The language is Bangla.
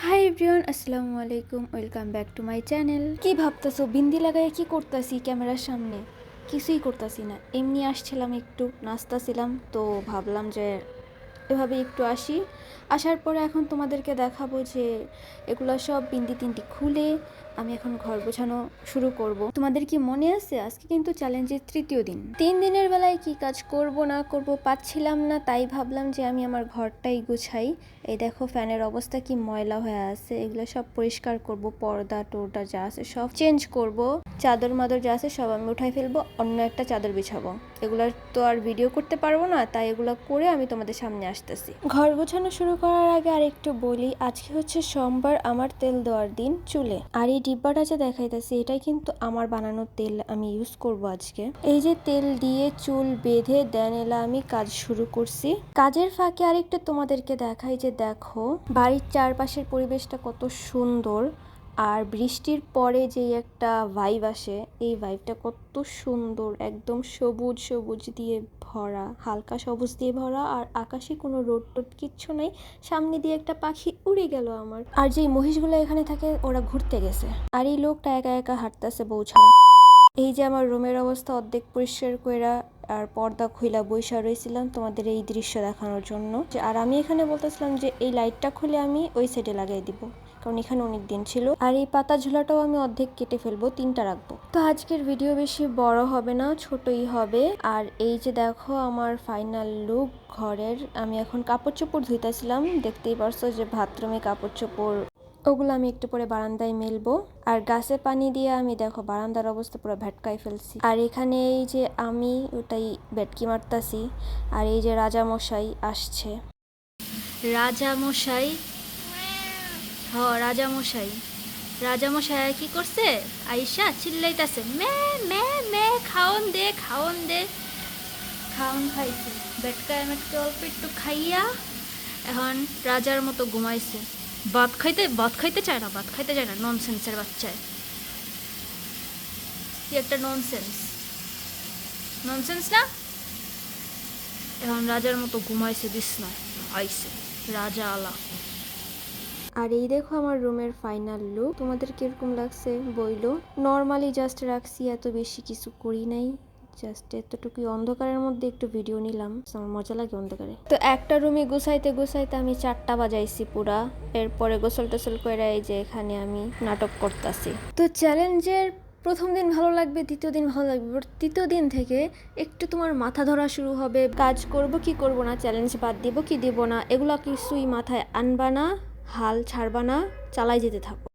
হাই এভরিওয়ান, আসসালামু আলাইকুম। Welcome back to my channel. কি ভাবতেছো? বিন্দি লাগাই কি করতেছি ক্যামেরার সামনে? কিছুই করতেছি না, এমনি আসছিলাম, একটু নাচতেছিলাম, তো ভাবলাম যে এভাবে একটু আসি। আসার পরে এখন তোমাদেরকে দেখাবো যে এগুলো সব বিন্দি তিনটি খুলে আমি এখন ঘর গোছানো শুরু করব। তোমাদের কি মনে আছে আজকে কিন্তু চ্যালেঞ্জের তৃতীয় দিন। 3 দিনের বেলায় কি কাজ করব না করব পাচ্ছিলাম না, তাই ভাবলাম যে আমি আমার ঘরটাই গুছাই। এই দেখো ফ্যানের অবস্থা কি ময়লা হয়ে আছে, এগুলো সব পরিষ্কার করব, পর্দা টর্দা যা আছে সব চেঞ্জ করব, চাদর মাদর যা আছে সব আমি উঠাই ফেলবো, অন্য একটা চাদর বিছাবো। এগুলার তো আর ভিডিও করতে পারবো না, তাই এগুলো করে আমি তোমাদের সামনে আসতেছি। ঘর গোছানো শুরু করার আগে আর একটু বলি, আজকে হচ্ছে সোমবার, আমার তেল দেওয়ার দিন চুলে। আর এই ডিব্বাটা যে দেখাইতেছি এটাই কিন্তু আমার বানানো তেল, আমি ইউজ করব আজকে। এই যে তেল দিয়ে চুল বেঁধে দেন এলা আমি কাজ শুরু করছি। কাজের ফাঁকে আরেকটু তোমাদেরকে দেখাই যে দেখো বাড়ির চারপাশের পরিবেশটা কত সুন্দর, আর বৃষ্টির পরে যে একটা ভাইব আসে, এই ভাইবটা কত সুন্দর, একদম সবুজ সবুজ দিয়ে ভরা, হালকা সবুজ দিয়ে ভরা, আর আকাশে কোনো রোদ টোদ কিচ্ছু নাই। সামনে দিয়ে একটা পাখি উড়ে গেল আমার। আর যেই মহিষগুলো এখানে থাকে ওরা ঘুরতে গেছে, আর এই লোকটা একা একা হাঁটতেছে বউ ছাড়া। এই যে আমার রুমের অবস্থা অর্ধেক পরিষ্কার কইরা আর পর্দা খুইলা বইসা রয়েছিলাম তোমাদের এই দৃশ্য দেখানোর জন্য। আর আমি এখানে বলতেছিলাম যে এই লাইটটা খুলে আমি ওই সাইডে লাগাই দিব, কারণ এখানে অনেক দিন ছিল। আর এই পাতা ঝুলাটাও আমি অর্ধেক কেটে ফেলবো, 3টা রাখবো। তো আজকের ভিডিও বেশি বড় হবে না, ছোটই হবে। আর এই যে দেখো আমার ফাইনাল লুক ঘরের। আমি এখন কাপড় চোপড় ধুইতেছিলাম, দেখতেই পারছো যে বাথরুমে কাপড় চোপড়, ওগুলো আমি একটু পরে বারান্দায় মেলবো। আর গাছে পানি দিয়ে আমি দেখো বারান্দার অবস্থা পুরো ভেটকাই ফেলছি। আর এখানে এই যে আমি ওটাই ভেটকি মারতাছি। আর এই যে রাজামশাই আসছে। রাজামশাই, রাজামশাই, রাজামশাই কি করছে? আইসা চিল্লাইতাছে, মে মে মে, খাওন দে খাওন দে। খাওন খাইছে, ভেটকায় মেটকে অল্প একটু খাইয়া এখন রাজার মতো ঘুমাইছে। ভাত খাইতে চায় না, ভাত খাইতে চায় না, ননসেন্সের বাচ্চায়। কি একটা ননসেন্স, ননসেন্স না? এখন রাজার মতো ঘুমাইছে বিছনায়, আইছে রাজা আলা। আর এই দেখো আমার রুমের ফাইনাল লুক। তোমাদের কিরকম লাগছে বইলো। নর্মালি জাস্ট রাখছি, এত বেশি কিছু করি নাই, জাস্ট এতটুকুই। অন্ধকারের মধ্যে একটু ভিডিও নিলাম, আমার মজা লাগে অন্ধকারে। তো একটা রুমে গুছাইতে গুছাইতে আমি 4টা বাজাইছি পুরা। এরপরে গোসল টোসল করে এই যে এখানে আমি নাটক করতেছি। তো চ্যালেঞ্জের প্রথম দিন ভালো লাগবে, দ্বিতীয় দিন ভালো লাগবে, বাট তৃতীয় দিন থেকে একটু তোমার মাথা ধরা শুরু হবে। কাজ করব কি করব না, চ্যালেঞ্জ বাদ দিব কি দিব না, এগুলো কিছুই মাথায় আনবা না, হাল ছাড়বা না, চালাই যেতে থাকো।